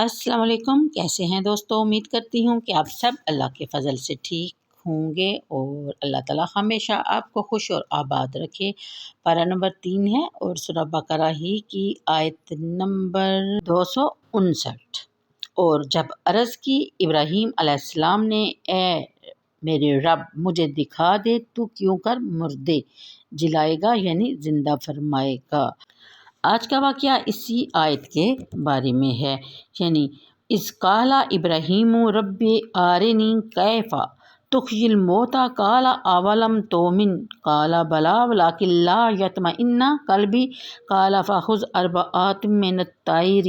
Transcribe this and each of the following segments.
السلام علیکم، کیسے ہیں دوستو؟ امید کرتی ہوں کہ آپ سب اللہ کے فضل سے ٹھیک ہوں گے اور اللہ تعالیٰ ہمیشہ آپ کو خوش اور آباد رکھے۔ پارہ نمبر 3 ہے اور سورہ بقرہ ہی کی آیت نمبر 259۔ اور جب عرض کی ابراہیم علیہ السلام نے، اے میرے رب مجھے دکھا دے تو کیوں کر مردے جلائے گا، یعنی زندہ فرمائے گا۔ آج کا واقعہ اسی آیت کے بارے میں ہے، یعنی اذ قال ابراہیم رب آرنی کیف تحیی الموتی قال اولم تؤمن قال بلی ولکن لا یطمئن قلبی قال فخذ اربعۃ من الطیر۔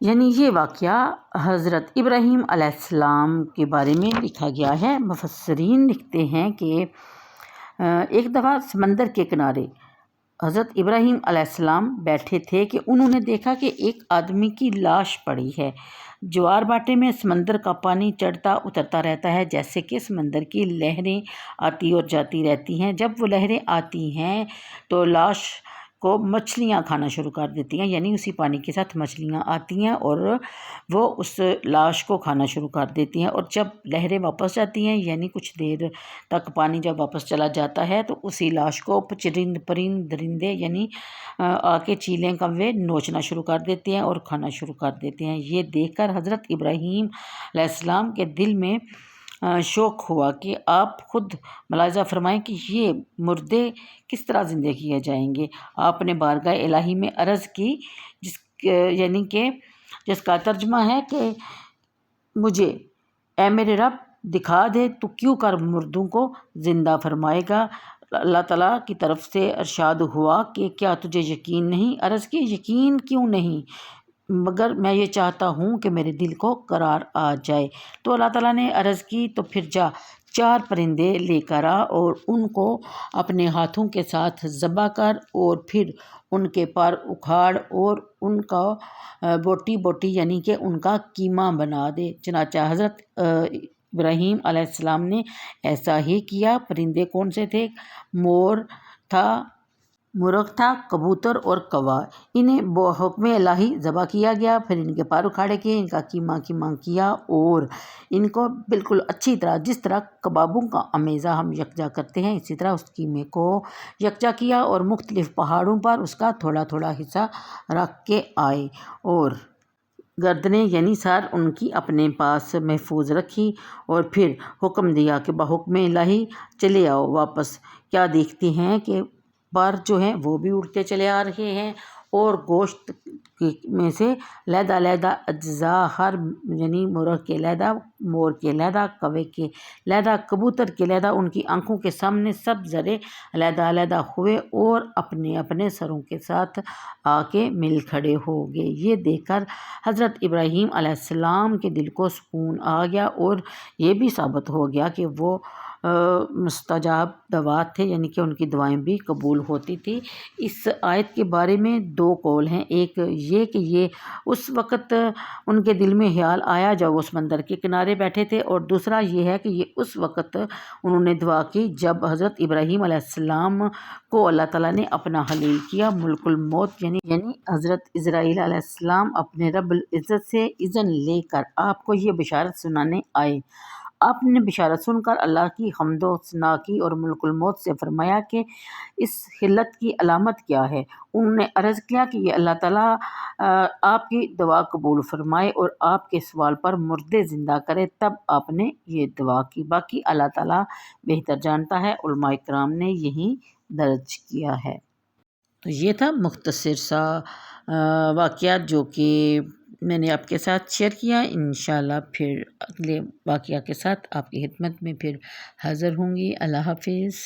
یعنی یہ واقعہ حضرت ابراہیم علیہ السلام کے بارے میں لکھا گیا ہے۔ مفسرین لکھتے ہیں کہ ایک دفعہ سمندر کے کنارے حضرت ابراہیم علیہ السلام بیٹھے تھے کہ انہوں نے دیکھا کہ ایک آدمی کی لاش پڑی ہے۔ جوار باٹے میں سمندر کا پانی چڑھتا اترتا رہتا ہے، جیسے کہ سمندر کی لہریں آتی اور جاتی رہتی ہیں۔ جب وہ لہریں آتی ہیں تو لاش کو مچھلیاں کھانا شروع کر دیتی ہیں، یعنی اسی پانی کے ساتھ مچھلیاں آتی ہیں اور وہ اس لاش کو کھانا شروع کر دیتی ہیں۔ اور جب لہریں واپس جاتی ہیں، یعنی کچھ دیر تک پانی جب واپس چلا جاتا ہے تو اسی لاش کو چرند پرند درندے یعنی آ کے چیلیں کوے نوچنا شروع کر دیتے ہیں اور کھانا شروع کر دیتے ہیں۔ یہ دیکھ کر حضرت ابراہیم علیہ السلام کے دل میں شوق ہوا کہ آپ خود ملاحظہ فرمائیں کہ یہ مردے کس طرح زندہ کیے جائیں گے۔ آپ نے بارگاہ الہی میں عرض کی، یعنی کہ جس کا ترجمہ ہے کہ مجھے اے میرے رب دکھا دے تو کیوں کر مردوں کو زندہ فرمائے گا۔ اللہ تعالیٰ کی طرف سے ارشاد ہوا کہ کیا تجھے یقین نہیں؟ عرض کی یقین کیوں نہیں، مگر میں یہ چاہتا ہوں کہ میرے دل کو قرار آ جائے۔ تو اللہ تعالیٰ نے عرض کی تو پھر جا 4 پرندے لے کر آ اور ان کو اپنے ہاتھوں کے ساتھ ذبح کر اور پھر ان کے پر اکھاڑ اور ان کا بوٹی بوٹی یعنی کہ ان کا قیمہ بنا دے۔ چنانچہ حضرت ابراہیم علیہ السلام نے ایسا ہی کیا۔ پرندے کون سے تھے؟ مور تھا، مرغ تھا، کبوتر اور کوا۔ انہیں بحکم الہی ذبح کیا گیا، پھر ان کے پر اکھاڑے گئے، ان کا قیمہ کیا اور ان کو بالکل اچھی طرح، جس طرح کبابوں کا امیزہ ہم یکجا کرتے ہیں، اسی طرح اس قیمے کو یکجا کیا اور مختلف پہاڑوں پر اس کا تھوڑا تھوڑا حصہ رکھ کے آئے اور گردنیں یعنی سر ان کی اپنے پاس محفوظ رکھی اور پھر حکم دیا کہ بحکم الہی چلے آؤ واپس۔ کیا دیکھتے ہیں کہ پر جو ہیں وہ بھی اڑتے چلے آ رہے ہیں اور گوشت میں سے علیحدہ علیحدہ اجزاء، ہر یعنی مرغ کے علیحدہ، مور کے علیحدہ، کوے کے علیحدہ، کبوتر کے علیحدہ، ان کی آنکھوں کے سامنے سب ذرے علیحدہ علیحدہ ہوئے اور اپنے اپنے سروں کے ساتھ آ کے مل کھڑے ہو گئے۔ یہ دیکھ کر حضرت ابراہیم علیہ السلام کے دل کو سکون آ گیا اور یہ بھی ثابت ہو گیا کہ وہ مستجاب دعوات تھے، یعنی کہ ان کی دعائیں بھی قبول ہوتی تھی۔ اس آیت کے بارے میں 2 قول ہیں، ایک یہ کہ یہ اس وقت ان کے دل میں خیال آیا جب وہ سمندر کے کنارے بیٹھے تھے، اور دوسرا یہ ہے کہ یہ اس وقت انہوں نے دعا کی جب حضرت ابراہیم علیہ السلام کو اللہ تعالیٰ نے اپنا خلیل کیا، ملک الموت یعنی حضرت اسرائیل علیہ السلام اپنے رب العزت سے اذن لے کر آپ کو یہ بشارت سنانے آئے۔ آپ نے بشارت سن کر اللہ کی حمد و ثنا کی اور ملک الموت سے فرمایا کہ اس خلت کی علامت کیا ہے۔ انہوں نے عرض کیا کہ یہ اللہ تعالیٰ آپ کی دعا قبول فرمائے اور آپ کے سوال پر مردے زندہ کرے۔ تب آپ نے یہ دعا کی، باقی اللہ تعالیٰ بہتر جانتا ہے۔ علماء کرام نے یہی درج کیا ہے۔ تو یہ تھا مختصر سا واقعہ جو کہ میں نے آپ کے ساتھ شیئر کیا۔ انشاءاللہ پھر اگلے واقعہ کے ساتھ آپ کی خدمت میں پھر حاضر ہوں گی۔ اللہ حافظ۔